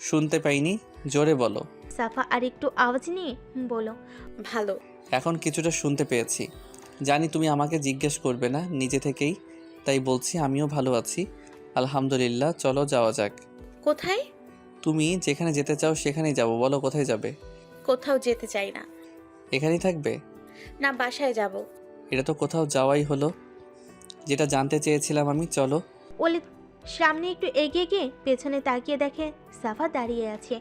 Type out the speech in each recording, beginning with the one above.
শুনতে পাইনি, জোরে বলো। সাফা আর একটু আওয়াজ নিয়ে বলো, ভালো। এখন কিছুটা শুনতে পেয়েছি। জানি তুমি আমাকে জিজ্ঞেস করবে না নিজে থেকেই, তাই বলছি আমিও ভালো আছি আলহামদুলিল্লাহ। চলো যাওয়া যাক। কোথায়? তুমি যেখানে যেতে চাও সেখানেই যাব। বলো কোথায় যাবে? কোথাও যেতে চাই না। এখানেই থাকবে? না, বাসায় যাব। এটা তো কোথাও যাওয়াই হলো, যেটা জানতে চেয়েছিলাম আমি। চলো। ওয়ালিদ সামনে একটু এগিয়ে গিয়ে পেছনে তাকিয়ে দেখে সাফা দাঁড়িয়ে আছে।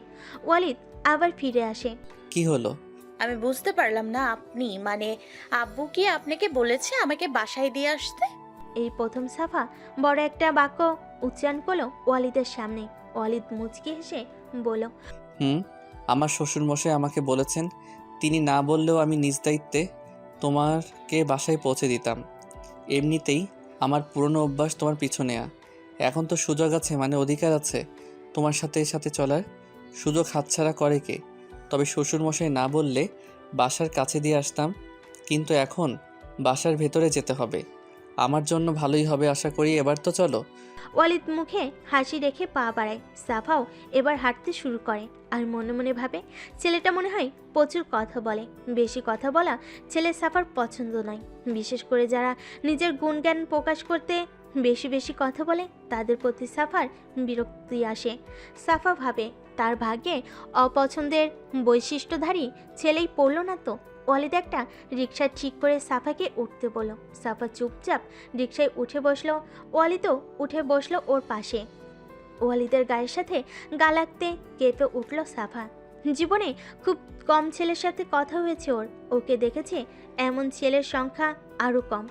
ওয়ালিদ আবার ফিরে আসে। কি হলো? আমি বুঝতে পারলাম না, আপনি মানে আব্বু কি আপনাকে বলেছে আমাকে বাসায় দিয়ে আসতে? এই প্রথম সাফা বড় একটা বাক্য উচ্চারণ করলো ওয়ালিদের সামনে। ওয়ালিদ মুচকি হেসে বলল, আমার শ্বশুরমশাই আমাকে বলেছেন, তিনি না বললেও আমি নিজ দায়িত্বে তোমাকে বাসায় পৌঁছে দিতাম। এমনিতেই আমার পুরনো অভ্যাস তোমার পিছু নেয়া। এখন তো সুযোগ আছে, মানে অধিকার আছে তোমার সাথে সাথে চলার। সুযোগ হাতছাড়া করে কে? তবে শ্বশুরমশাই না বললে বাসার কাছে দিয়ে আসতাম, কিন্তু এখন বাসার ভেতরে যেতে হবে। আমার জন্য ভালোই হবে আশা করি। এবার তো চলো। ওয়ালিদ মুখে হাসি রেখে পা বাড়ায়। সাফাও এবার হাঁটতে শুরু করে আর মনে মনে ভাবে, ছেলেটা মনে হয় প্রচুর কথা বলে। বেশি কথা বলা ছেলে সাফার পছন্দ নয়, বিশেষ করে যারা নিজের গুণজ্ঞান প্রকাশ করতে বেশি বেশি কথা বলে তাদের প্রতি সাফার বিরক্তি আসে। সাফা ভাবে, তার ভাগ্যে অপছন্দের বৈশিষ্ট্যধারী ছেলেই পড়ল না তো। ওয়ালিদ একটা রিক্সা ঠিক করে সাফাকে উঠতে বলল। সাফা চুপচাপ রিক্সায় উঠে বসলো। ওয়ালিদও উঠে বসলো ওর পাশে। ওয়ালিদের গায়ের সাথে গা লাগতে কেঁপে উঠল সাফা। জীবনে খুব কম ছেলের সাথে কথা হয়েছে ওর। ওকে দেখেছে এমন ছেলের সংখ্যা আরও কম,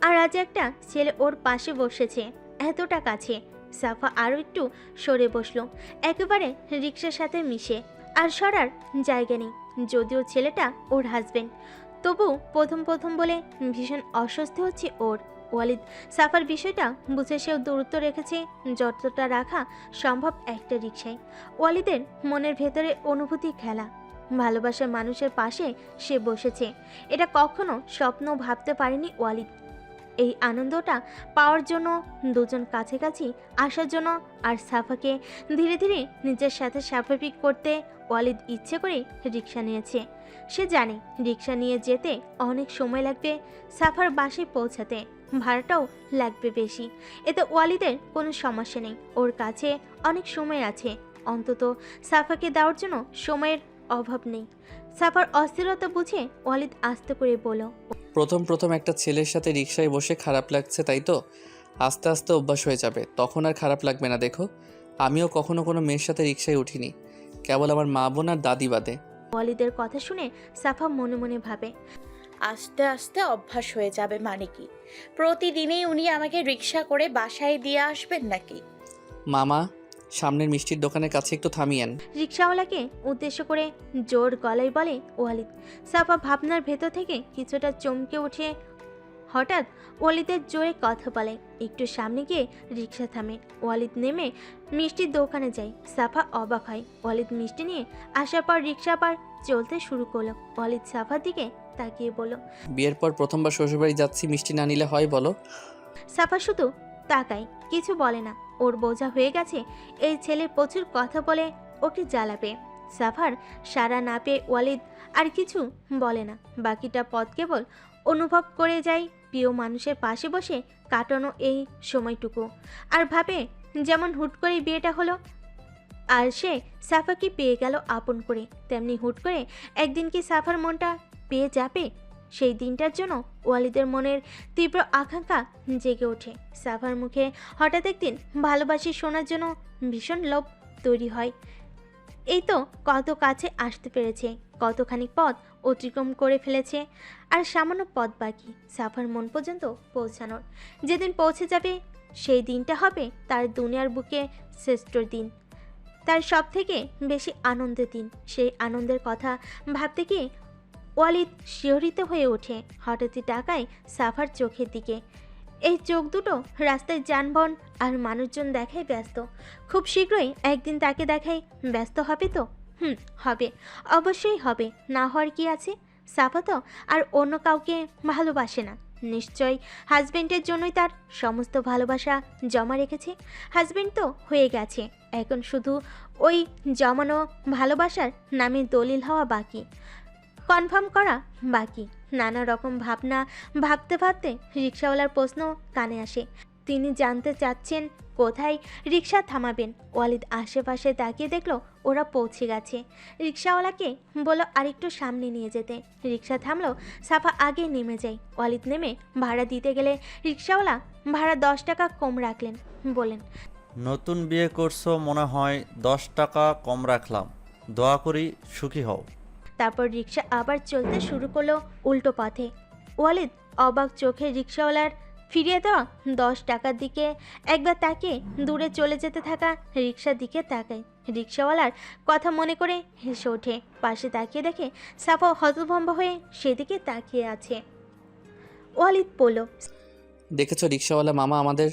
আর আজ একটা ছেলে ওর পাশে বসেছে, এতটা কাছে। সাফা আরও একটু সরে বসলো, একেবারে রিক্সার সাথে মিশে। আর সরার জায়গা নেই। যদিও ছেলেটা ওর হাজবেন্ড, তবু প্রথম প্রথম বলে ভীষণ অস্বস্তি হচ্ছে ওর। ওয়ালিদ সাফার বিষয়টা বুঝে সেও দূরত্ব রেখেছে যতটা রাখা সম্ভব একটা রিকশায়। ওয়ালিদের মনের ভেতরে অনুভূতি খেলা, ভালোবাসার মানুষের পাশে সে বসেছে। এটা কখনো স্বপ্ন ভাবতে পারেনি ওয়ালিদ। এই আনন্দটা পাওয়ার জন্য, দুজন কাছাকাছি আসার জন্য, আর সাফাকে ধীরে ধীরে নিজের সাথে স্বাভাবিক করতে ওয়ালিদ ইচ্ছে করে রিক্সা নিয়েছে। সে জানে রিক্সা নিয়ে যেতে অনেক সময় লাগবে, সাফার বাসায় পৌঁছাতে ভাড়াটাও লাগবে বেশি। এতে ওয়ালিদের কোনো সমস্যা নেই, ওর কাছে অনেক সময় আছে। অন্তত সাফাকে দেওয়ার জন্য সময়ের অভাব নেই। সাফার অস্থিরতা বুঝে ওয়ালিদ আস্তে করে বলল, প্রথম প্রথম একটা ছেলের সাথে রিকশায় বসে খারাপ লাগছে, তাই তো? আস্তে আস্তে অভ্যাস হয়ে যাবে, তখন আর খারাপ লাগবে না। দেখো, আমিও কখনো কোনো মেয়ের সাথে রিকশায় উঠিনি, কেবল আমার মা বোন আর দাদি বাদে। ওয়ালিদের কথা শুনে সাফা মনে মনে ভাবে, আস্তে আস্তে অভ্যাস হয়ে যাবে মানে কি? প্রতিদিনই উনি আমাকে রিক্সা করে বাসায় দিয়ে আসবেন নাকি? মামা, সামনের মিষ্টির দোকানের কাছে একটু থামিয়েন। রিক্সাওয়ালাকে উদ্দেশ্য করে জোর গলায় বলে ওয়ালিদ। সাফা ভাবনার ভেতর থেকে কিছুটা চমকে উঠে হঠাৎ ওয়ালিদের জোরে কথা বলে। একটু সামনে গিয়ে রিক্সা থামে। ওয়ালিদ নেমে মিষ্টির দোকানে যায়। সাফা অবাক হয়। ওয়ালিদ মিষ্টি নিয়ে আসার পর রিক্সা আবার চলতে শুরু করলো। ওয়ালিদ সাফার দিকে তাকিয়ে বলল, বিয়ের পর প্রথমবার শ্বশুরবাড়ি যাচ্ছি, মিষ্টি না নিলে হয় বলো? সাফা শুধু তাকায়, কিছু বলে না। ওর বোঝা হয়ে গেছে এই ছেলে প্রচুর কথা বলে ওকে জ্বালাবে। সাফার সাড়া না পেয়ে ওয়ালিদ আর কিছু বলে না। বাকিটা পথ কেবল অনুভব করে যায় প্রিয় মানুষের পাশে বসে কাটানো এই সময়টুকু। আর ভাবে যেমন হুট করে বিয়েটা হলো আর সে সাফাকে পেয়ে গেল আপন করে, তেমনি হুট করে একদিন কি সাফার মনটা পেয়ে যাবে। সেই দিনটার জন্য ওয়ালিদের মনের তীব্র আকাঙ্ক্ষা জেগে ওঠে। সাফার মুখে হঠাৎ একদিন ভালোবাসি শোনার জন্য ভীষণ লোভ তৈরি হয়। এই তো কত কাছে আসতে পেরেছে, কতখানি পথ অতিক্রম করে ফেলেছে, আর সামান্য পথ বাকি সাফার মন পর্যন্ত পৌঁছানোর। যেদিন পৌঁছে যাবে সেই দিনটা হবে তার দুনিয়ার বুকে শ্রেষ্ঠ দিন, তার সব থেকে বেশি আনন্দের দিন। সেই আনন্দের কথা ভাবতে গিয়ে ওয়ালিদ শিহরিত হয়ে ওঠে। হঠাৎই তাকায় সাফার চোখের দিকে। এই চোখ দুটো রাস্তায় যানবাহন আর মানুষজন দেখায় ব্যস্ত। খুব শীঘ্রই একদিন তাকে দেখায় ব্যস্ত হবে তো। হবে, অবশ্যই হবে, না হওয়ার কি আছে। সাফা তো আর অন্য কাউকে ভালোবাসে না, নিশ্চয়ই হাজবেন্ডের জন্যই তার সমস্ত ভালোবাসা জমা রেখেছে। হাজবেন্ড তো হয়ে গেছে, এখন শুধু ওই জমানো ভালোবাসার নামে দলিল হওয়া বাকি, কনফার্ম করা বাকি। নানা রকম ভাবনা ভাবতে ভাবতে রিক্সাওয়ালার প্রশ্ন কানে আসে। তিনি জানতে চাচ্ছেন কোথায় রিক্সা থামাবেন। ওয়ালিদ আশেপাশে তাকিয়ে দেখলো ওরা পৌঁছে গেছে। রিক্সাওয়ালাকে বলল আরেকটু সামনে নিয়ে যেতে। রিক্সা থামলো, সাফা আগে নেমে যায়। ওয়ালিদ নেমে ভাড়া দিতে গেলে রিক্সাওয়ালা ভাড়া 10 টাকা কম রাখলেন, বলেন, নতুন বিয়ে করছো মনে হয়, 10 টাকা কম রাখলাম, দোয়া করি সুখী হও। তারপর রিক্সা আবার চলতে শুরু করলো উল্টো পথে। ওয়ালিদ অবাক চোখে রিক্সাওয়ালার ফিরিয়ে দেওয়া 10 টাকার দিকে একবার তাকিয়ে দূরে চলে যেতে থাকা রিক্সার দিকে তাকায়। রিক্সাওয়ালার কথা মনে করে হেসে ওঠে। পাশে তাকিয়ে দেখে সাফা হতভম্ব হয়ে সেদিকে তাকিয়ে আছে। ওয়ালিদ বলল, দেখেছো রিক্সাওয়ালা মামা আমাদের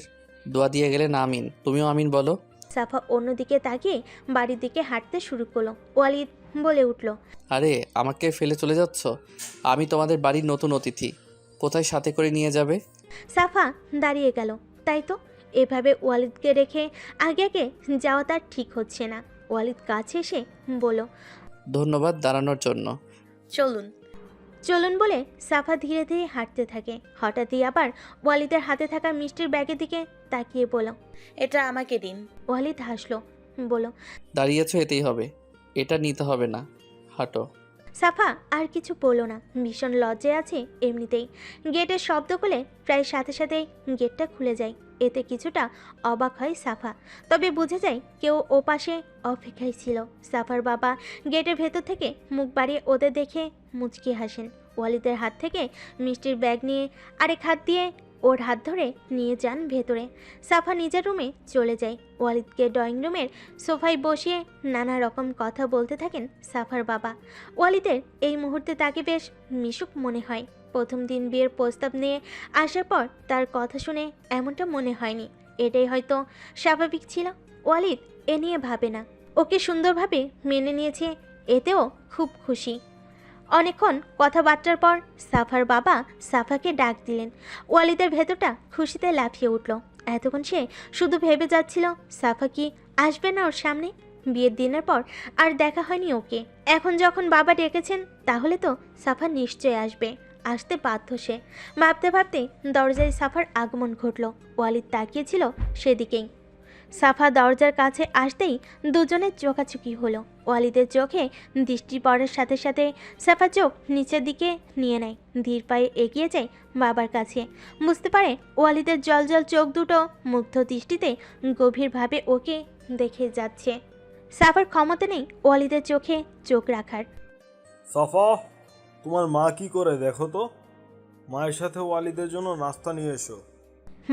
দোয়া দিয়ে গেলে না আমিন, তুমিও আমিন বলো। সাফা অন্যদিকে তাকিয়ে বাড়ির দিকে হাঁটতে শুরু করলো। ওয়ালিদ বলে উঠল, আরে আমাকে ফেলে চলে যাচ্ছ? আমি তোমাদের বাড়ির নতুন অতিথি, কোথায় সাথে করে নিয়ে যাবে? সাফা দাঁড়িয়ে গেল। তাই তো, এভাবে ওয়ালিদকে রেখে আগে আগে যাওয়া তার ঠিক হচ্ছে না। ওয়ালিদ কাছে এসে বলল, ধন্যবাদ দাঁড়ানোর জন্য। চলুন। চলুন বলে সাফা ধীরে ধীরে হাঁটতে থাকে। হঠাৎই আবার ওয়ালিদের হাতে থাকা মিষ্টির ব্যাগের দিকে তাকিয়ে বলল, এটা আমাকে দিন। ওয়ালিদ হাসলো, বলল, দাঁড়িয়েছো এতেই হবে, এটা নিতে হবে না, হাঁটো। সাফা আর কিছু বলল না, ভীষণ লজ্জায় আছে এমনিতেই। গেটের শব্দ করলে প্রায় সাথে সাথে গেটটা খুলে যায়। এতে কিছুটা অবাক হয় সাফা, তবে বুঝে যায় কেউ ওপাশে অপেক্ষায় ছিল। সাফার বাবা গেটের ভেতর থেকে মুখ বাড়িয়ে ওদের দেখে মুচকি হাসেন। ওয়ালিদের হাত থেকে মিষ্টির ব্যাগ নিয়ে আরেক হাত দিয়ে ওর হাত ধরে নিয়ে যান ভেতরে। সাফা নিজের রুমে চলে যায়। ওয়ালিদকে ড্রয়িং রুমের সোফায় বসিয়ে নানা রকম কথা বলতে থাকেন সাফার বাবা। ওয়ালিদের এই মুহূর্তে তাকে বেশ মিশুক মনে হয়। প্রথম দিন বিয়ের প্রস্তাব নিয়ে আসার পর তার কথা শুনে এমনটা মনে হয়নি। এটাই হয়তো স্বাভাবিক ছিল। ওয়ালিদ এ নিয়ে ভাবে না, ওকে সুন্দরভাবে মেনে নিয়েছে, এতেও খুব খুশি। অনেকক্ষণ কথাবার্তার পর সাফার বাবা সাফাকে ডাক দিলেন। ওয়ালিদের ভেতরটা খুশিতে লাফিয়ে উঠল। এতক্ষণ সে শুধু ভেবে যাচ্ছিল সাফা কি আসবে না ওর সামনে। বিয়ের দিনের পর আর দেখা হয়নি ওকে। এখন যখন বাবা ডেকেছেন তাহলে তো সাফা নিশ্চয় আসবে, আসতে বাধ্য সে। ভাবতে ভাবতে দরজায় সাফার আগমন ঘটল। ওয়ালিদ তাকিয়েছিল সেদিকেই। সাফা দরজার কাছে আসতেই দুজনের চোখাচোখি হলো। ওয়ালিদের চোখে দৃষ্টি পড়ার সাথে সাথে সাফা চোখ নিচের দিকে নিয়ে নেয়, ধীর পায়ে এগিয়ে যায় বাবার কাছে। বুঝতে পারে ওয়ালিদের জলজল চোখ দুটো মুগ্ধ দৃষ্টিতে গভীরভাবে ওকে দেখে যাচ্ছে। সাফার ক্ষমতা নেই ওয়ালিদের চোখে চোখ রাখার। সাফা, তোমার মা কি করে দেখো তো। মায়ের সাথে ওয়ালিদের জন্য নাস্তা নিয়ে এসো।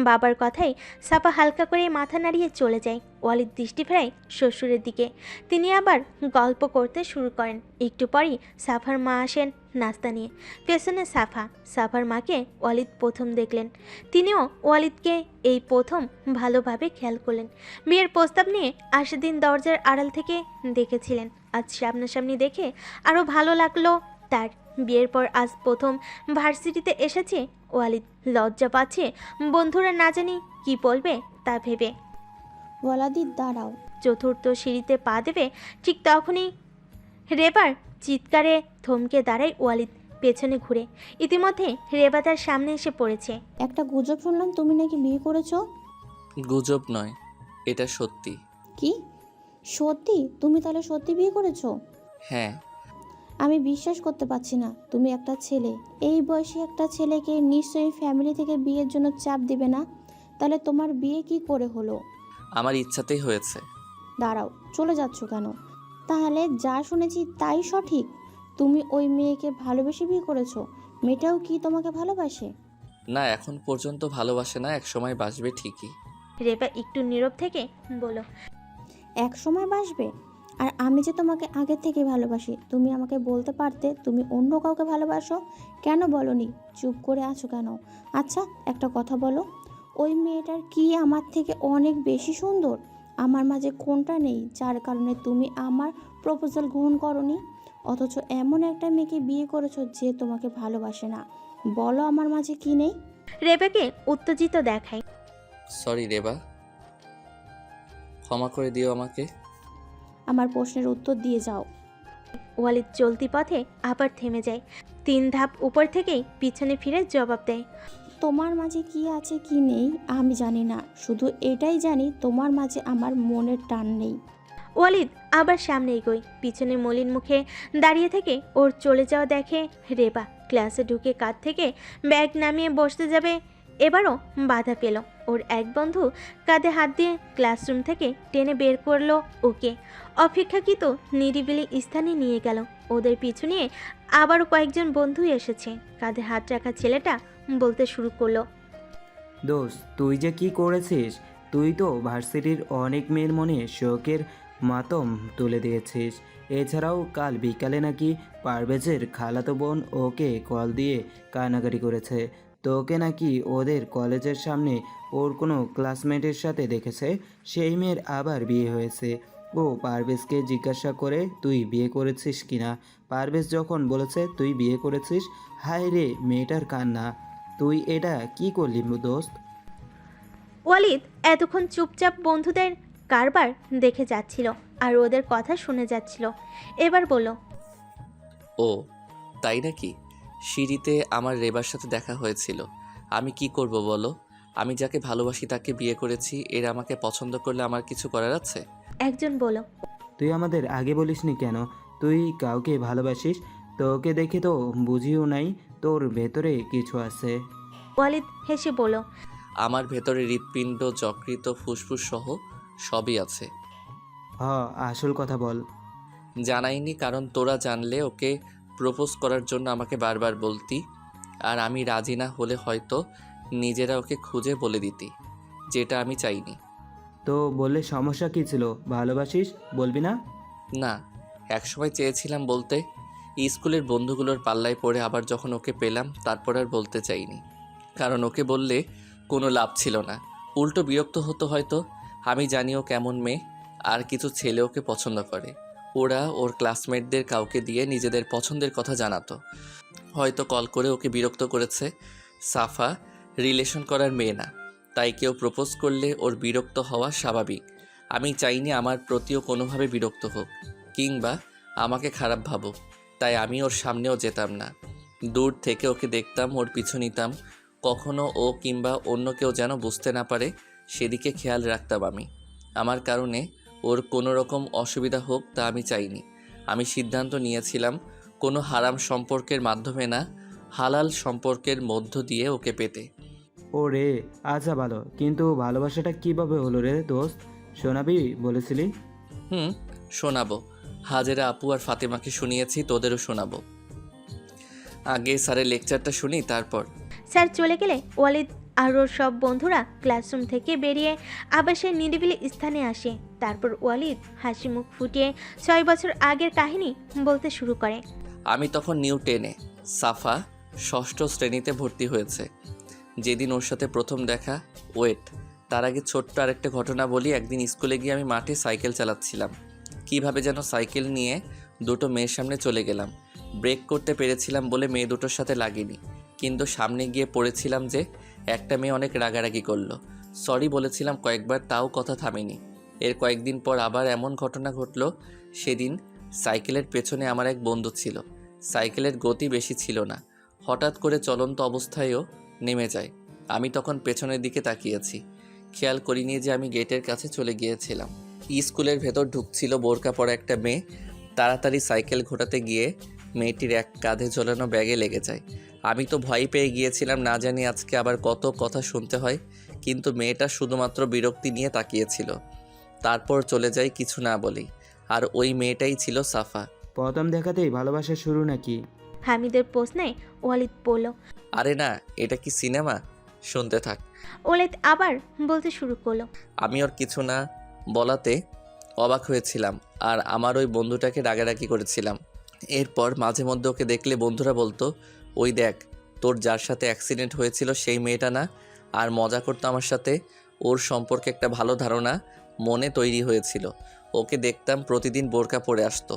বাবার কথায় সাফা হালকা করে মাথা নাড়িয়ে চলে যায়। ওয়ালিদ দৃষ্টি ফেরায় শ্বশুরের দিকে। তিনি আবার গল্প করতে শুরু করেন। একটু পরই সাফার মা আসেন নাস্তা নিয়ে। পেছনে সাফা। সাফার মাকে ওয়ালিদ প্রথম দেখলেন। তিনিও ওয়ালিদকে এই প্রথম ভালোভাবে খেয়াল করলেন। বিয়ের প্রস্তাব নিয়ে আসার দিন দরজার আড়াল থেকে দেখেছিলেন, আজ সামনাসামনি দেখে আরও ভালো লাগলো তার। বিয়ের পর আজ প্রথম ভার্সিটিতে এসেছে ওয়ালিদ। লজ্জা পাচ্ছে বন্ধুরা না জানি কি বলবে তা ভেবে। ওয়ালাদি দাঁড়াও। চতুর্থ সিঁড়িতে পা দেবে ঠিক তখনই রেবার চিৎকারে থমকে দাঁড়ায় ওয়ালিদ পেছনে ঘুরে। ইতিমধ্যে রেবা তার সামনে এসে পড়েছে। একটা গুজব শুনলাম তুমি নাকি বিয়ে করেছো। গুজব নয়, এটা সত্যি। কি সত্যি? তুমি তাহলে সত্যি বিয়ে করেছো? হ্যাঁ। আমি বিশ্বাস করতে পারছি না। তুমি একটা ছেলে, এই বয়সে একটা ছেলেকে নিশ্চয়ই ফ্যামিলি থেকে বিয়ের জন্য চাপ দিবে না। তাহলে তোমার বিয়ে কি করে হলো? আমার ইচ্ছাতেই হয়েছে। দাঁড়াও, চলে যাচ্ছ কেন? তাহলে যা শুনেছি তাই সঠিক? তুমি ওই মেয়েকে ভালোবেসে বিয়ে করেছো? মেয়েটাও কি তোমাকে ভালোবাসে? না, এখন পর্যন্ত ভালোবাসে না, একসময় বাসবে ঠিকই। রেবা একটু নীরব থেকে বলল, এক সময় বাসবে। আর আমি যে তোমাকে আগে থেকে ভালোবাসি, তুমি আমাকে বলতে পারতে তুমি অন্য কাউকে ভালোবাসো। কেন বলনি? চুপ করে আছো কেন? আচ্ছা একটা কথা বলো, ওই মেয়েটার কি আমার থেকে অনেক বেশি সুন্দর? আমার মাঝে কোনটা নেই যার কারণে তুমি আমার প্রপোজাল গ্রহণ করনি? অথচ এমন একটা মেয়েকে বিয়ে করেছো যে তোমাকে ভালোবাসে না। বলো আমার মাঝে কি নেই? রেবাকে উত্তেজিত দেখায়। সরি রেবা, ক্ষমা করে দিও আমাকে। আমার প্রশ্নের উত্তর দিয়ে যাও। ওয়ালিদ চলতি পথে আবার থেমে যায়। 3 ধাপ উপর থেকেই পিছনে ফিরে জবাব দেয়। তোমার মাঝে কি আছে কি নেই আমি জানি না, শুধু এটাই জানি তোমার মাঝে আমার মনের টান নেই। ওয়ালিদ আবার সামনে এগোয়। পিছনে মলিন মুখে দাঁড়িয়ে থেকে ওর চলে যাওয়া দেখে রেবা। ক্লাসে ঢুকে কাঁধ থেকে ব্যাগ নামিয়ে বসতে যাবে, এবারও বাধা পেল। ওর এক বন্ধু কাঁধে হাত দিয়ে ক্লাসরুম থেকে টেনে বের করলো ওকে। অপেক্ষাকৃত নিরিবিলি স্থানে নিয়ে গেল। ওদের পিছু নিয়ে আবারও কয়েকজন বন্ধু এসেছে। কাঁধে হাত রাখা ছেলেটা বলতে শুরু করলো। দোস্ত, তুই যে কি করেছিস! তুই তো ভার্সিটির অনেক মেয়ের মনে শোকের মাতম তুলে দিয়েছিস। এছাড়াও কাল বিকালে নাকি পারভেজের খালাতো বোন ওকে কল দিয়ে কান্নাকাটি করেছে। তোকে নাকি ওদের কলেজের সামনে ওর কোনো ক্লাসমেটের সাথে দেখেছে। সেই মেয়ের আবার বিয়ে হয়েছে। ও পারভেজকে জিজ্ঞাসা করে তুই বিয়ে করেছিস কিনা। পারভেজ যখন বলেছে তুই বিয়ে করেছিস, হায় রে মেয়েটার কান্না! তুই এটা কি করলি দোস্ত? ওয়ালিদ এতক্ষণ চুপচাপ বন্ধুদের কারবার দেখে যাচ্ছিল আর ওদের কথা শুনে যাচ্ছিল। এবার বলল, ও তাই নাকি? সিঁড়িতে আমার রেবার সাথে দেখা হয়েছিল। আমি কি করব বলো? আমি যাকে ভালোবাসি তাকে বিয়ে করেছি, এরা আমাকে পছন্দ করলে আমার কিছু করার আছে? একজন বলল, তুই আমাদের আগে বলিসনি কেন? তুই কাউকে ভালোবাসিস, তোকে দেখে তো বুঝিও নাই তোর ভেতরে কিছু আছে। ওয়ালিদ হেসে বলল, আমার ভেতরে হৃৎপিণ্ড, যকৃত, ফুসফুস সহ সবই আছে। হ, আসল কথা বল। জানাইনি, কারণ তোরা জানলে ওকে প্রপোজ করার জন্য আমাকে বারবার বলতি, আর আমি রাজি না হলে হয়তো নিজেরা ওকে খুঁজে বলে দিতি, যেটা আমি চাইনি। তো বললে সমস্যা কী ছিল? ভালোবাসিস, বলবি না? না, একসময় চেয়েছিলাম বলতে, স্কুলের বন্ধুগুলোর পাল্লায় পড়ে আবার যখন ওকে পেলাম তারপর আর বলতে চাইনি, কারণ ওকে বললে কোনো লাভ ছিল না, উল্টো বিরক্ত হতো হয়তো। আমি জানি ও কেমন মেয়ে, আর কিছু ছেলে ওকে পছন্দ করে। ওরা ওর ক্লাসমেটদের কাউকে দিয়ে নিজেদের পছন্দের কথা জানাতো, হয়তো কল করে ওকে বিরক্ত করেছে। সাফা রিলেশন করার মেয়ে না, তাই কেউ প্রপোজ করলে ওর বিরক্ত হওয়া স্বাভাবিক। আমি চাইনি আমার প্রতিও কোনোভাবে বিরক্ত হোক কিংবা আমাকে খারাপ ভাবুক, তাই আমি ওর সামনেও যেতাম না। দূর থেকে ওকে দেখতাম, ওর পিছু নিতাম। কখনো ও কিংবা অন্য কেউ যেন বুঝতে না পারে, সেদিকে খেয়াল রাখতাম আমি। আমার কারণে ওর কোনো রকম অসুবিধা হোক তা আমি চাইনি। আমি সিদ্ধান্ত নিয়েছিলাম কোনো হারাম সম্পর্কের মাধ্যমে না, হালাল সম্পর্কের মধ্য দিয়ে ওকে পেতে। ও রে, আচ্ছা ভালো, কিন্তু ভালোবাসাটা কিভাবে হলো রে দোস্ত? শোনাবি বলেছিলি? শোনাবো। হাজেরা আপু আর ফাতেমাকে শুনিয়েছি, তোদেরও শোনাবো। আগে স্যারের লেকচারটা শুনি তারপর। স্যার চলে গেলে ওয়ালিদ আর ওর সব বন্ধুরা ক্লাসরুম থেকে বেরিয়ে আবার সেই নিরিবিলি স্থানে আসে। তারপর ওয়ালিদ হাসি মুখ ফুটিয়ে 6 বছর আগের কাহিনী বলতে শুরু করে। আমি তখন নিউ 10-এ, সাফা 6ষ্ঠ শ্রেণীতে ভর্তি হয়েছে। যেদিন ওর সাথে প্রথম দেখা, ওয়েট, তার আগে ছোট্ট আরেকটা ঘটনা বলি। একদিন স্কুলে গিয়ে আমি মাঠে সাইকেল চালাচ্ছিলাম। কিভাবে যেন সাইকেল নিয়ে দুটো মেয়ের সামনে চলে গেলাম। ব্রেক করতে পেরেছিলাম বলে মেয়ে দুটোর সাথে লাগেনি, কিন্তু সামনে গিয়ে পড়েছিলাম যে একটা মেয়ে অনেক রাগারাগি করলো। সরি বলেছিলাম কয়েকবার, তাও কথা থামেনি। এর কয়েকদিন পর আবার এমন ঘটনা ঘটলো। সেদিন সাইকেলের পেছনে আমার এক বন্ধু ছিল। সাইকেলের গতি বেশি ছিল না, হঠাৎ করে চলন্ত অবস্থায়ও নেমে যায়। আমি তখন পেছনের দিকে তাকিয়েছি, খেয়াল করিনি যে আমি গেটের কাছে চলে গিয়েছিলাম। স্কুলের ভেতর ঢুকছিল বোরকা পরা একটা মেয়ে। তাড়াতাড়ি সাইকেল ঘোরাতে গিয়ে মেয়েটির এক কাঁধে ঝোলানো ব্যাগে লেগে যায়। আমি তো ভয় পেয়ে গিয়েছিলাম, না জানি আজকে আবার কত কথা শুনতে হয়। কিন্তু মেয়েটা শুধুমাত্র বিরক্তি নিয়ে তাকিয়েছিল, তারপর চলে যায় কিছু না বলেই। আর ওই মেয়েটাই ছিল সাফা। প্রথম দেখাতেই ভালোবাসা শুরু নাকি? হামিদের প্রশ্নে ওয়ালিদ বলল, আরে না, এটা কি সিনেমা? শুনতে থাক। ওয়ালিদ আবার বলতে শুরু করলো। আমি ওর কিছু না বলাতে অবাক হয়েছিলাম, আর আমার ওই বন্ধুটাকে রাগারাগি করেছিলাম। এরপর মাঝে মধ্যে ওকে দেখলে বন্ধুরা বলতো, ওই দেখ, তোর যার সাথে অ্যাক্সিডেন্ট হয়েছিল সেই মেয়েটা না? আর মজা করতো আমার সাথে। ওর সম্পর্কে একটা ভালো ধারণা মনে তৈরি হয়েছিল। ওকে দেখতাম প্রতিদিন বোরকা পরে আসতো,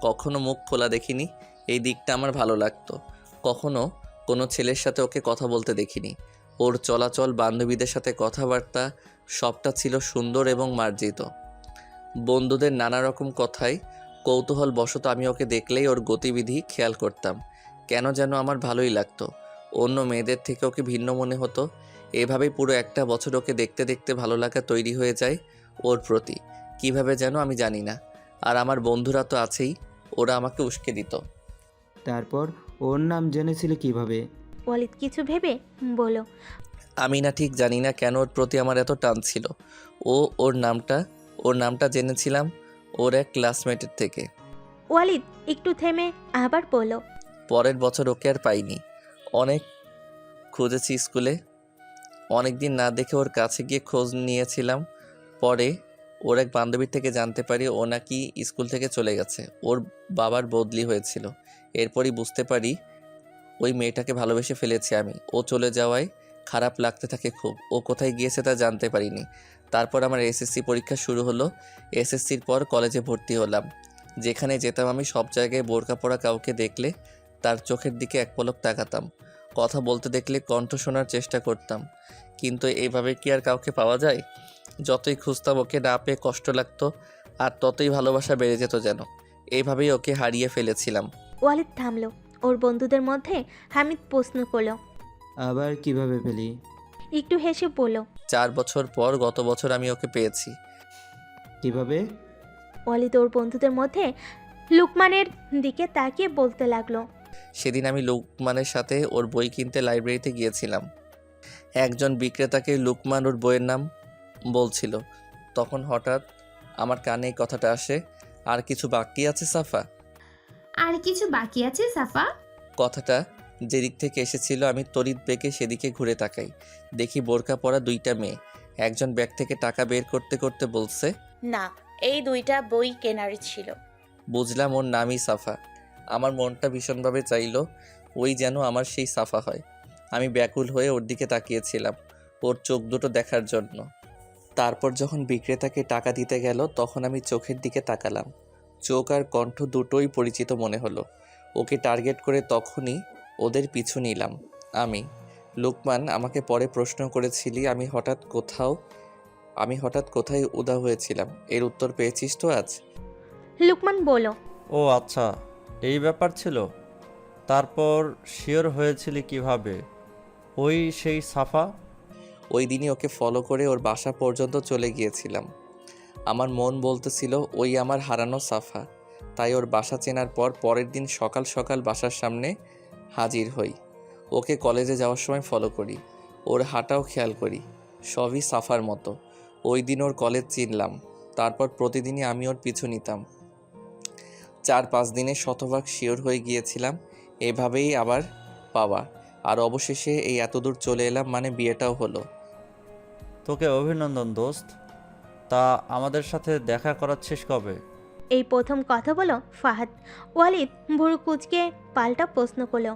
কখনো মুখ খোলা দেখিনি, এই দিকটা আমার ভালো লাগতো। কখনো কোনো ছেলের সাথে ওকে কথা বলতে দেখিনি। ওর চলাচল, বান্ধবীদের সাথে কথাবার্তা সবটা ছিল সুন্দর এবং মার্জিত। বন্ধুদের নানা রকম কথায় কৌতূহল বশত আমি ওকে দেখলেই ওর গতিবিধি খেয়াল করতাম। কেন যেন আমার ভালোই লাগতো। অন্য মেয়েদের থেকে ওকে ভিন্ন মনে হতো। এভাবেই পুরো একটা বছর ওকে দেখতে দেখতে ভালো লাগা তৈরি হয়ে যায় ওর প্রতি। কিভাবে যেন আমি জানি না। আর আমার বন্ধুরা তো আছেই, ওরা আমাকে উস্কে দিত। তারপর ওর নাম জেনেছিলে কিভাবে? ওয়ালিদ কিছু ভেবে বলল, আমি না ঠিক জানি না কেন ওর প্রতি আমার এত টান ছিল। ওর নামটা জেনেছিলাম ওর এক ক্লাসমেটের থেকে। ওয়ালিদ একটু থেমে আবার বলল, পরের বছর ওকে আর পাইনি। অনেক খুঁজেছি স্কুলে, অনেক দিন না দেখে ওর কাছে গিয়ে খোঁজ নিয়েছিলাম। পরে ওর এক বান্ধবীর থেকে জানতে পারি ও নাকি স্কুল থেকে চলে গেছে। ওর বাবার বদলি হয়েছিল। এরপরই বুঝতে পারি ওই মেয়েটাকে ভালোবেসে ফেলেছি আমি। ও চলে যাওয়ায় খারাপ লাগতে থাকে খুব। ও কোথায় গিয়েছে তা জানতে পারিনি। তারপর আমার এসএসসি পরীক্ষা শুরু হলো। এসএসসির পর কলেজে ভর্তি হলাম। যেখানে যেতাম আমি সব জায়গায় বোরকা পরা কাউকে দেখলে তার চোখের দিকে এক পলক তাকাতাম। কথা বলতে দেখলে কণ্ঠ শোনার চেষ্টা করতাম। কিন্তু এইভাবে কি আর কাউকে পাওয়া যায়? যতই খুঁজতাম ওকে না পেয়ে কষ্ট লাগতো, আর ততই ভালোবাসা বেড়ে যেত যেন। এইভাবেই ওকে হারিয়ে ফেলেছিলাম। ওয়ালিদ থামলো। ওর বন্ধুদের মধ্যে হামিদ প্রশ্ন করলো, আবার কিভাবে পেলি? একটু হেসে বলল, 4 বছর পর গত বছর আমি ওকে পেয়েছি। কিভাবে? ওয়ালিদ ওর বন্ধুদের মধ্যে লুকমানের দিকে তাকিয়ে বলতে লাগলো, সেদিন আমি লুকমানের সাথে ওর বই কিনতে লাইব্রেরিতে গিয়েছিলাম। একজন বিক্রেতাকে লুকমান ওর বইয়ের নাম বলছিল। তখন হঠাৎ আমার কানে এই কথাটা আসে, আর কিছু বাকি আছে সাফা? আর কিছু বাকি আছে সাফা? কথাটা যেদিক থেকে এসেছিল আমি তড়িৎ বেগে সেদিকে ঘুরে তাকাই। দেখি বোরকা পরা 2টা মেয়ে। একজন ব্যাগ থেকে টাকা বের করতে করতে বলছে, না, এই 2টা বই কেনার ছিল। বুঝলাম ওর নামই সাফা। আমার মনটা ভীষণভাবে চাইলো ওই যেন আমার সেই সাফা হয়। আমি ব্যাকুল হয়ে ওর দিকে তাকিয়েছিলাম ওর চোখ দুটো দেখার জন্য। তারপর যখন বিক্রেতাকে টাকা দিতে গেল তখন আমি চোখের দিকে তাকালাম। চোখ আর কণ্ঠ দুটোই পরিচিত মনে হলো। ওকে টার্গেট করে তখনই ওদের পিছু নিলাম আমি। লুকমান আমাকে পরে প্রশ্ন করেছিলি আমি হঠাৎ কোথায় উদা হয়েছিলাম। এর উত্তর পেয়েছিস তো আজ? লুকমান বলল, ও আচ্ছা, এই ব্যাপার ছিল। তারপর শিওর হয়েছিলি কিভাবে ওই সেই সাফা? ওই দিনই ওকে ফলো করে ওর বাসা পর্যন্ত চলে গিয়েছিলাম। আমার মন বলতেছিল ওই আমার হারানো সাফা। তাই ওর বাসা চেনার পর পরের দিন সকাল সকাল বাসার সামনে হাজির হই। ওকে কলেজে যাওয়ার সময় ফলো করি, ওর হাঁটাও খেয়াল করি, সবই সাফার মতো। ওই দিন ওর কলেজ চিনলাম। তারপর প্রতিদিনই আমি ওর পিছু নিতাম। 4-5 দিনে শতভাগ শিওর হয়ে গিয়েছিলাম এভাবেই আবার পাওয়া। আর অবশেষে এই এতদূর চলে এলাম, মানে বিয়েটাও হলো। তোকে অভিনন্দন দোস্ত। তা আমাদের সাথে দেখা করাচ্ছিস কবে? এই প্রথম কথা বলো ফাহাদ। ওয়ালিদ ভুরু কুচকে পাল্টা প্রশ্ন করলো,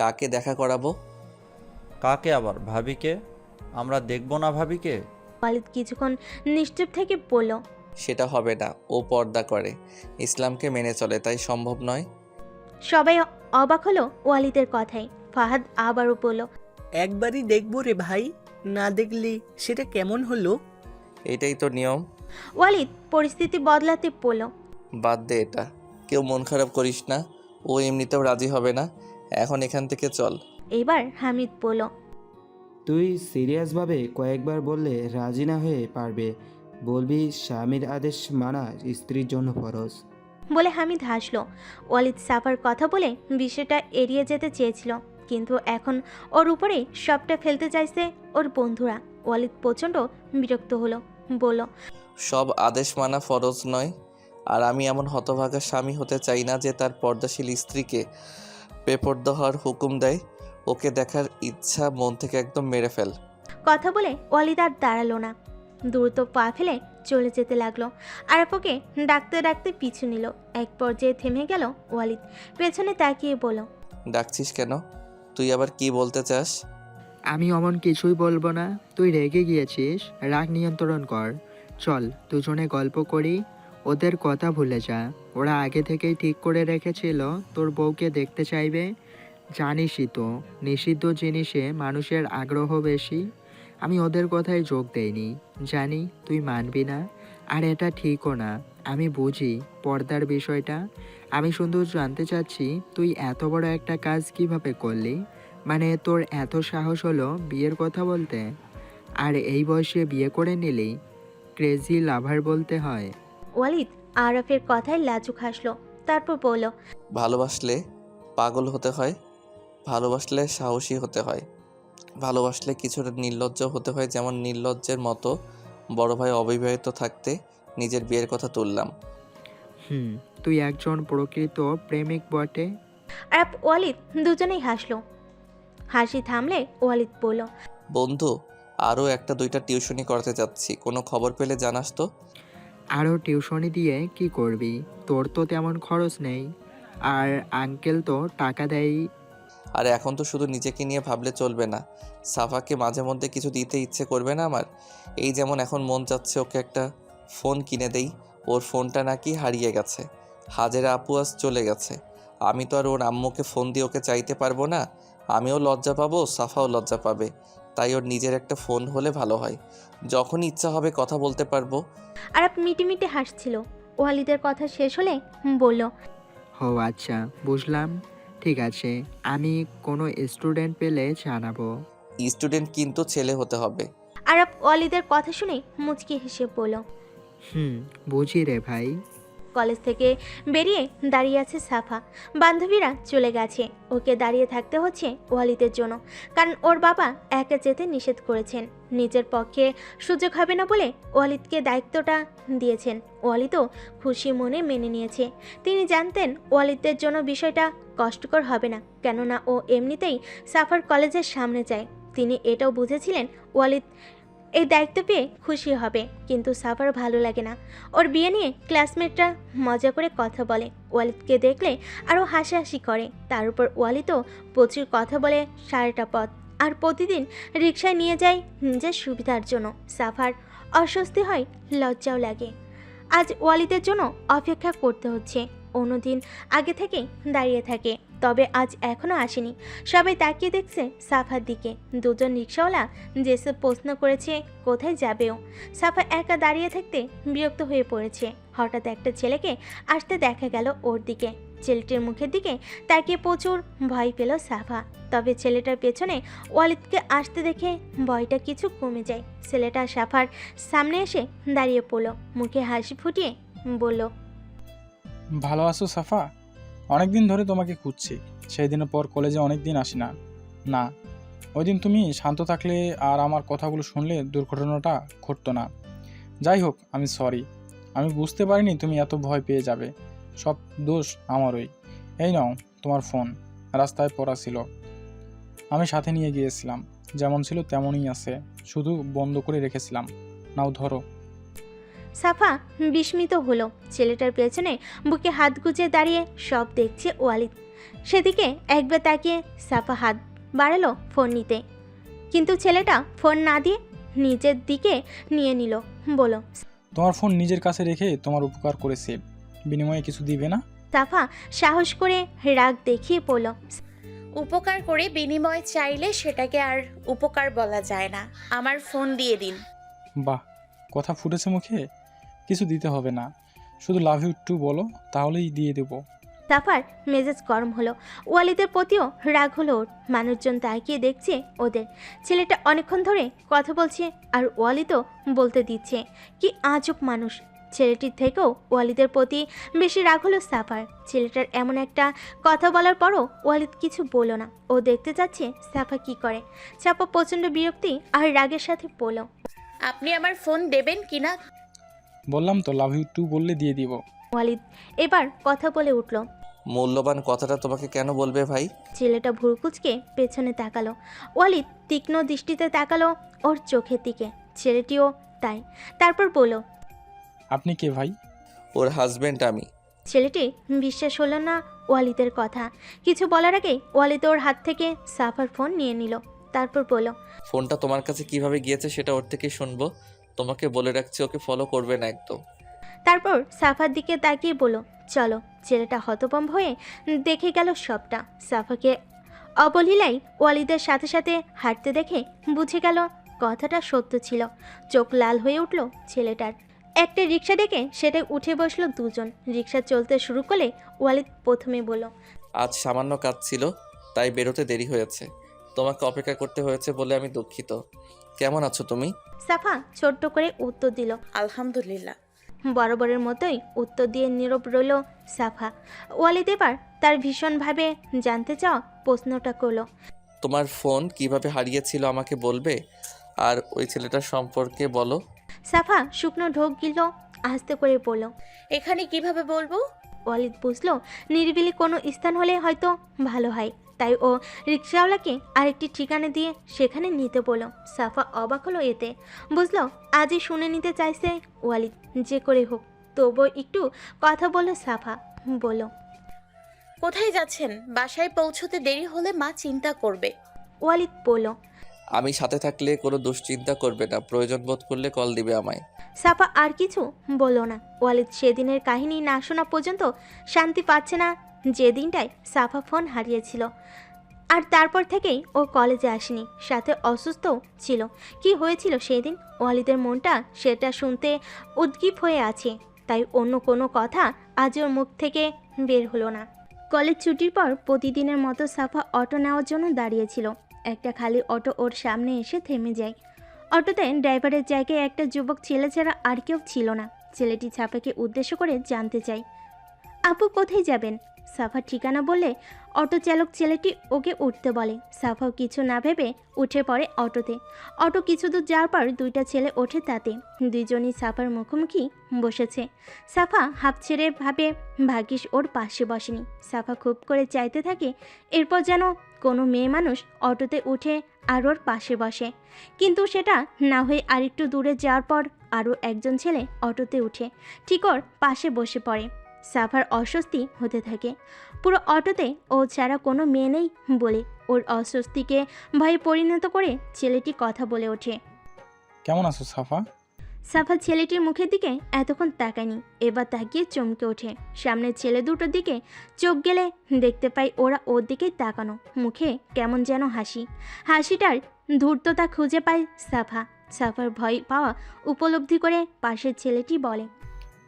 কাকে দেখা করাবো? কাকে আবার? ভাবিকে? আমরা দেখব না ভাবিকে? ওয়ালিদ কিছুক্ষণ নিশ্চুপ থেকে বলল, সেটা হবে না। ও পর্দা করে, ইসলামকে মেনে চলে, তাই সম্ভব নয়। সবাই অবাক হলো ওয়ালিদের কথায়। ফাহাদ আবারও বলল, একবারই দেখবো রে ভাই, না দেখলে সেটা কেমন হলো? এটাই তো নিয়ম। ওয়ালিদ পরিস্থিতি বদলাতে বলল, বাদ দে এটা। কেউ মন খারাপ করিস না, ও এমনিতেও রাজি হবে না। এখন এখান থেকে চল। এবার হামিদ বলল, তুই সিরিয়াসভাবে কয়েকবার বললে রাজি না হয়ে পারবে। বলবি স্বামীর আদেশ মানা স্ত্রীর জন্য ফরজ। বলে হামিদ হাসলো। ওয়ালিদ সাফার কথা বলে বিষয়টা এড়িয়ে যেতে চেয়েছিল, কিন্তু এখন ওর উপরে সবটা ফেলতে চাইছে ওর বন্ধুরা। ওয়ালিদ প্রচণ্ড বিরক্ত হলো, বলল, সব আদেশ মানা ফরজ নয়। আর আমি এমন হতভাগা স্বামী হতে চাই না যে তার পর্দাশীল স্ত্রীকে বেপর্দা হওয়ার হুকুম দেয়। ওকে দেখার ইচ্ছা মন থেকে একদম মেরে ফেল। কথা বলে ওয়ালিদ আর দাঁড়ালো না, দ্রুত পা ফেলে চলে যেতে লাগলো। আরাফ ওকে ডাকতে ডাকতে পিছু নিল। এক পর্যায়ে থেমে গেল ওয়ালিদ, পেছনে তাকিয়ে বলল, ডাকছিস কেন? তুই আবার কি বলতে চাস? আমি অমন কিছুই বলবো না। তুই রেগে গিয়েছিস, রাগ নিয়ন্ত্রণ কর। চল দুজনে গল্প করি, ওদের কথা ভুলে যা। ওরা আগে থেকেই ঠিক করে রেখেছিল তোর বউকে দেখতে চাইবে। জানিসই তো, নিষিদ্ধ জিনিসে মানুষের আগ্রহ বেশি। আমি ওদের কথায় যোগ দেইনি, জানি তুই মানবি না, আর এটা ঠিকও না। আমি বুঝি পর্দার বিষয়টা। আমি শুধু জানতে চাচ্ছি তুই এত বড় একটা কাজ কিভাবে করলি। মানে তোর এত সাহস হলো বিয়ের কথা বলতে, আর এই বয়সে বিয়ে করে নিলি। ক্রেজি লাভার বলতে হয়। ওয়ালিদ আরাফের কথায় লাজুক হাসলো, তারপর বলল, ভালোবাসলে পাগল হতে হয়, ভালোবাসলে সাহসী হতে হয়, ভালোবাসলে কিছুটা নির্লজ্জ হতে হয়। যেমন নির্লজ্জের মতো বড় ভাই অবিবাহিত থাকতে নিজের বিয়ের কথা তুললাম। তুই একজন প্রকৃত প্রেমিক বটে। আরাফ ওয়ালিদ দুজনেই হাসলো। হাসি থামলে ওয়ালিদ বলল, বন্ধু, আরও একটা দুইটা টিউশনি করাতে যাচ্ছি, কোনো খবর পেলে জানাস তো। আরও টিউশনি দিয়ে কি করবি? তোর তো তেমন খরচ নেই, আর আঙ্কেল তো টাকা দেয়। আর এখন তো শুধু নিজেকে নিয়ে ভাবলে চলবে না, সাফাকে মাঝে মধ্যে কিছু দিতে ইচ্ছে করবে না আমার? এই যেমন এখন মন চাচ্ছে ওকে একটা ফোন কিনে দেই, ওর ফোনটা নাকি হারিয়ে গেছে। হাজেরা আপু আজ চলে গেছে, আমি তো আর ওর আম্মুকে ফোন দিয়ে ওকে চাইতে পারবো না। আমিও লজ্জা পাবো, সাফাও লজ্জা পাবে। তাই ওর নিজের একটা ফোন হলে ভালো হয়, যখনই ইচ্ছা হবে কথা বলতে পারবো। আরাফ মিটিমিটি হাসছিল। ওয়ালিদের কথা শেষ হলে বলল, ও আচ্ছা, বুঝলাম। ঠিক আছে, আমি কোনো স্টুডেন্ট পেলে জানাবো। স্টুডেন্ট কিন্তু ছেলে হতে হবে। আরাফ ওয়ালিদের কথা শুনে মুচকি হেসে বলল। বুঝি রে ভাই। কলেজ থেকে বেরিয়ে দাঁড়িয়ে আছে সাফা। বান্ধবীরা চলে গেছে, ওকে দাঁড়িয়ে থাকতে হচ্ছে ওয়ালিদের জন্য, কারণ ওর বাবা একা যেতে নিষেধ করেছেন। নিজের পক্ষে সুযোগ হবে না বলে ওয়ালিদকে দায়িত্বটা দিয়েছেন। ওয়ালিদও খুশি মনে মেনে নিয়েছে। তিনি জানতেন ওয়ালিদের জন্য বিষয়টা কষ্টকর হবে না, কেননা ও এমনিতেই সাফার কলেজের সামনে যায়। তিনি এটাও বুঝেছিলেন ওয়ালিদ এই দায়িত্ব পেয়ে খুশি হবে, কিন্তু সাফার ভালো লাগে না। ওর বিয়ে নিয়ে ক্লাসমেটরা মজা করে কথা বলে, ওয়ালিদকে দেখলে আরও হাসাহাসি করে। তার উপর ওয়ালিদও প্রচুর কথা বলে সারাটা পথ, আর প্রতিদিন রিকশায় নিয়ে যায় নিজের সুবিধার জন্য। সাফার অস্বস্তি হয়, লজ্জাও লাগে। আজ ওয়ালিদের জন্য অপেক্ষা করতে হচ্ছে। অন্যদিন আগে থেকে দাঁড়িয়ে থাকে, তবে আজ এখনও আসেনি। সবাই তাকিয়ে দেখছে সাফার দিকে। দুজন রিক্সাওয়ালা যেসব প্রশ্ন করেছে কোথায় যাবেও। সাফা একা দাঁড়িয়ে থাকতে বিরক্ত হয়ে পড়েছে। হঠাৎ একটা ছেলেকে আসতে দেখা গেল ওর দিকে। ছেলেটির মুখের দিকে তাকিয়ে প্রচুর ভয় পেল সাফা। তবে ছেলেটার পেছনে ওয়ালিদকে আসতে দেখে ভয়টা কিছু কমে যায়। ছেলেটা সাফার সামনে এসে দাঁড়িয়ে পড়ল, মুখে হাসি ফুটিয়ে বলল, ভালো আছো সাফা? অনেক দিন ধরে তোমাকে খুঁজছি। সেই দিনের পর কলেজে অনেক দিন আসি না। না, ওই দিন তুমি শান্ত থাকলে আর আমার কথাগুলো শুনলে দুর্ঘটনাটা ঘটতো না। যাই হোক, আমি সরি। আমি বুঝতে পারিনি তুমি এত ভয় পেয়ে যাবে। সব দোষ আমারই। এই নাও তোমার ফোন, রাস্তায় পড়া ছিল, আমি সাথে নিয়ে গিয়েছিলাম। যেমন ছিল তেমনই আছে, শুধু বন্ধ করে রেখেছিলাম। নাও ধরো। সাফা বিস্মিত হলো। ছেলেটার পেছনে বুকে হাত গুজে দাঁড়িয়ে সব দেখছে ওয়ালিদ। সেদিকে একবার তাকিয়ে সাফা হাত বাড়ালো ফোন নিতে, কিন্তু ছেলেটা ফোন না দিয়ে নিজের দিকে নিয়ে নিল। বলো, তোমার ফোন নিজের কাছে রেখে তোমার উপকার করেছি, বিনিময়ে কিছু দিবে না? সাফা সাহস করে রাগ দেখিয়ে বলল, উপকার করে বিনিময় চাইলে সেটাকে আর উপকার বলা যায় না। আমার ফোন দিয়ে দিন। বাহ, কথা ফুটেছে মুখে। কিছু দিতে হবে না, শুধু লাভ ইউ টু বলো, তাহলেই দিয়ে দেবো। সাফার মেজাজ গরম হলো। ওয়ালিদের প্রতিও রাগ হলো ওর। মানুষজন তাকিয়ে দেখছে ওদের। ছেলেটা অনেকক্ষণ ধরে কথা বলছে আর ওয়ালিদও বলতে দিচ্ছে। কি আজব মানুষ। ছেলেটির থেকেও ওয়ালিদের প্রতি বেশি রাগ হলো সাফার। ছেলেটার এমন একটা কথা বলার পরও ওয়ালিদ কিছু বলল না। ও দেখতে যাচ্ছে সাফা কি করে। সাফা প্রচণ্ড বিরক্তি আর রাগের সাথে বলল, আপনি আমার ফোন দেবেন কিনা? বললাম তো লাভ ইউ টু বললে দিয়ে দিব। ওয়ালিদ এবার কথা বলে উঠল, মূল্যবান কথাটা তোমাকে কেন বলবে ভাই? ছেলেটা ভুরকুচকে পেছনে তাকালো। ওয়ালিদ তীক্ষ্ণ দৃষ্টিতে তাকালো ওর চোখের দিকে। ছেলেটিও তাই। তারপর বলল, আপনি কে ভাই? ওর হাজবেন্ড আমি। ছেলেটি বিশ্বাস হলো না ওয়ালিদের কথা। কিছু বলার আগেই ওয়ালিদ ওর হাত থেকে সাফার ফোন নিয়ে নিল। তারপর বলল, ফোনটা তোমার কাছে কিভাবে গিয়েছে সেটা ওর থেকেই শুনবো। তোমাকে বলে রাখছি, ওকে ফলো করবে না একদম। তারপর সাফার দিকে তাকিয়ে বলল, চলো। ছেলেটা হতভম্ব হয়ে দেখে গেল সবটা। সাফাকে অবলীলায় ওয়ালিদের সাথে সাথে হাঁটতে দেখে বুঝে গেল কথাটা সত্য ছিল। চোখ লাল হয়ে উঠল ছেলেটার। একটা রিক্সা ডেকে সেটাই উঠে বসলো দুজন। রিক্সা চলতে শুরু করলে ওয়ালিদ প্রথমে বলল, আজ সামান্য কাজ ছিল, তাই বেরোতে দেরি হয়েছে। তোমাকে অপেক্ষা করতে হয়েছে বলে আমি দুঃখিত। কেমন আছো তুমি? সাফা ছোট্ট করে উত্তর দিল। আলহামদুলিল্লাহ। বরাবরের মতোই উত্তর দিয়ে নীরব রইল সাফা। ওয়ালিদ এবার তার ভীষণভাবে জানতে চাওয়া প্রশ্নটা করলো, তোমার ফোন কিভাবে হারিয়েছিল আমাকে বলবে? আর ওই ছেলেটার সম্পর্কে বলো। সাফা শুকনো ঢোক গিল, আস্তে করে বলল। এখানে কিভাবে বলবো? ওয়ালিদ বুঝলো নিরিবিলি কোনো স্থান হলে হয়তো ভালো হয়, তাই ও রিক্সাওয়ালাকে আরেকটি ঠিকানা দিয়ে সেখানে নিতে বলল। সাফা অবাক হলো এতে, বুঝলো আজই শুনে নিতে চাইছে ওয়ালিদ, যে করে হোক। তবুও একটু কথা বলল সাফা, বলল, কোথায় যাচ্ছেন? বাসায় পৌঁছতে দেরি হলে মা চিন্তা করবে। ওয়ালিদ বলল। আমি সাথে থাকলে কোনো দুশ্চিন্তা করবে না, প্রয়োজন বোধ করলে কল দিবে আমায়। সাফা আর কিছু বলল না। ওয়ালিদ সেদিনের কাহিনী না শোনা পর্যন্ত শান্তি পাচ্ছে না, যে দিনটায় সাফা ফোন হারিয়েছিল। আর তারপর থেকেই ও কলেজে আসেনি, সাথে অসুস্থও ছিল। কি হয়েছিল সেই দিন ওয়ালিদের মনটা সেটা শুনতে উদ্গ্রীব হয়ে আছে, তাই অন্য কোনো কথা আজ ওর মুখ থেকে বের হলো না। কলেজ ছুটির পর প্রতিদিনের মতো সাফা অটো নেওয়ার জন্য দাঁড়িয়েছিল। একটা খালি অটো ওর সামনে এসে থেমে যায়। অটোতে ড্রাইভারের জায়গায় একটা যুবক ছেলে ছাড়া আর কেউ ছিল না। ছেলেটি সাফাকে উদ্দেশ্য করে জানতে চায়, আপু কোথায় যাবেন? সাফা ঠিকানা বললে অটো চালক ছেলেটি ওকে উঠতে বলে। সাফাও কিছু না ভেবে উঠে পড়ে অটোতে। অটো কিছু দূর যাওয়ার পর দুইটা ছেলে ওঠে, তাতে দুইজনই সাফার মুখোমুখি বসেছে। সাফা হাঁপ ছেড়ে ভাবে ভাগ্যিস ওর পাশে বসেনি। সাফা খুব করে চাইতে থাকে এরপর যেন কোনো মেয়ে মানুষ অটোতে উঠে আর ওর পাশে বসে, কিন্তু সেটা না হয়ে আরেকটু দূরে যাওয়ার পর আরও একজন ছেলে অটোতে উঠে ঠিক ওর পাশে বসে পড়ে। সাফার অস্বস্তি হতে থাকে। পুরো অটোতে ও ছাড়া কোনো মেয়ে নেই বলে ওর অস্বস্তিকে ভয়ে পরিণত করে ছেলেটি কথা বলে ওঠে। কেমন আছো সাফা? সাফা ছেলেটির মুখের দিকে এতক্ষণ তাকায়নি, এবার তাকিয়ে চমকে ওঠে। সামনের ছেলে দুটোর দিকে চোখ গেলে দেখতে পাই ওরা ওর দিকেই তাকানো, মুখে কেমন যেন হাসি। হাসিটার ধূর্ততা খুঁজে পায় সাফা। সাফার ভয় পাওয়া উপলব্ধি করে পাশের ছেলেটি বলে,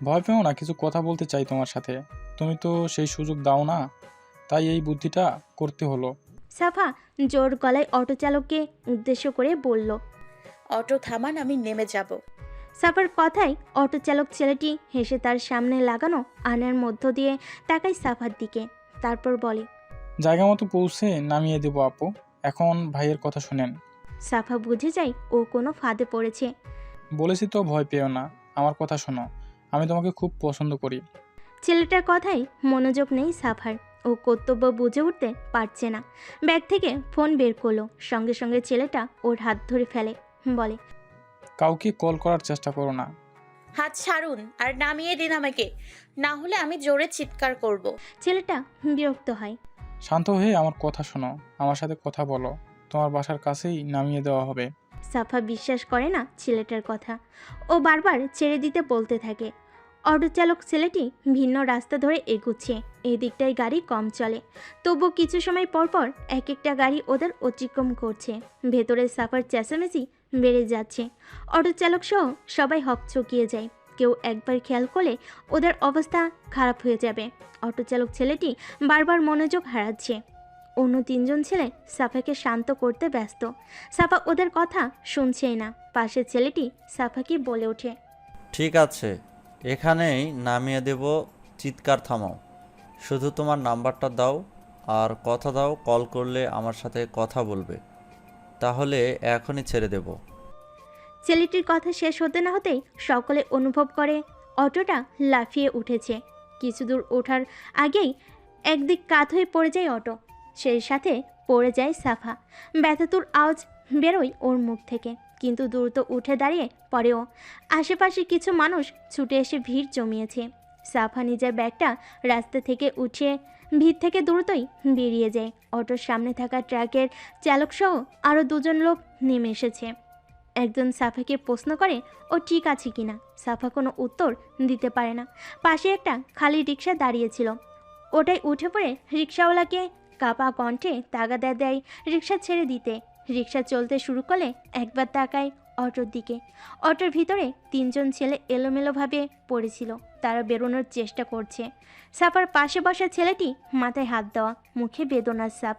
ভয় পেও না, কিছু কথা বলতে চাই তোমার সাথে। তুমি তো সেই সুযোগ দাও না, তাই এই বুদ্ধিটা করতে হলো। সাফা জোর গলায় অটো চালককে উদ্দেশ্য করে বলল। অটো থামান, আমি নেমে যাব। সাফার কথায় অটো চালক ছেলেটি হেসে তার সামনে লাগানো আয়নার মধ্য দিয়ে তাকায় সাফার দিকে, তারপর বলে, জায়গা মতো পৌঁছে নামিয়ে দেবো আপু, এখন ভাইয়ের কথা শুনেন। সাফা বুঝে যায় ও কোনো ফাঁদে পড়েছে। বলেছি তো ভয় পেও না, আমার কথা শোনো, আমি তোমাকে খুব পছন্দ করি। ছেলেটার কথায় মনোযোগ নেই সাফার। ও কর্তব্য বুঝে উঠতে পারছে না। ব্যাগ থেকে ফোন বের করলো, সঙ্গে সঙ্গে ছেলেটা ওর হাত ধরে ফেলে, বলে, কাউকে কল করার চেষ্টা করো না। হাত ছাড়ুন আর নামিয়ে দিন আমাকে, না হলে আমি জোরে চিৎকার করব। ছেলেটা বিরক্ত হয়। শান্ত হয়ে আমার কথা শোনো, আমার সাথে কথা বলো, তোমার বাসার কাছেই নামিয়ে দেওয়া হবে। সাফা বিশ্বাস করে না ছেলেটার কথা। ও বারবার ছেড়ে দিতে বলতে থাকে। অটো চালক ছেলেটি ভিন্ন রাস্তা ধরে এগুচ্ছে, এই দিকটায় গাড়ি কম চলে, তবু কিছু সময় পর পর এক একটা গাড়ি ওদের অতিক্রম করছে। ভেতরে সাফার চেঁচামেচি বেড়ে যাচ্ছে। অটো চালক সহ সবাই হকচকিয়ে যায়। কেউ একবার খেয়াল করলে ওদের অবস্থা খারাপ হয়ে যাবে। অটো চালক ছেলেটি বারবার মনোযোগ হারাচ্ছে। অন্য তিনজন ছেলে সাফাকে শান্ত করতে ব্যস্ত। সাফা ওদের কথা শুনছেই না। পাশের ছেলেটি সাফাকে বলে ওঠে, ঠিক আছে, এখানেই নামিয়ে দেব, চিৎকার থামাও। শুধু তোমার নাম্বারটা দাও আর কথা দাও কল করলে আমার সাথে কথা বলবে, তাহলে এখনই ছেড়ে দেব। ছেলেটির কথা শেষ হতে না হতেই সকলে অনুভব করে অটোটা লাফিয়ে উঠেছে। কিছু দূর ওঠার আগেই একদিক কাত হয়ে পড়ে যায় অটো, সেই সাথে পড়ে যায় সাফা। ব্যথাতুর আওয়াজ বেরোয় ওর মুখ থেকে, কিন্তু দ্রুত উঠে দাঁড়িয়ে পড়েও। আশেপাশে কিছু মানুষ ছুটে এসে ভিড় জমিয়েছে। সাফা নিজের ব্যাগটা রাস্তা থেকে উঠিয়ে ভিড় থেকে দ্রুতই বেরিয়ে যায়। অটোর সামনে থাকা ট্রাকের চালকসহ আরও দুজন লোক নেমে এসেছে। একজন সাফাকে প্রশ্ন করে ও ঠিক আছে কিনা। সাফা কোনো উত্তর দিতে পারে না। পাশে একটা খালি রিক্সা দাঁড়িয়েছিল, ওটাই উঠে পড়ে রিক্সাওয়ালাকে কাপা কণ্ঠে তাগাদা দেয় রিক্সা ছেড়ে দিতে। রিক্সা চলতে শুরু করলে একবার তাকায় অটোর দিকে। অটোর ভিতরে 3জন ছেলে এলোমেলোভাবে পড়েছিল, তারা বেরোনোর চেষ্টা করছে। সাফার পাশে বসা ছেলেটি মাথায় হাত দেওয়া, মুখে বেদনার ছাপ।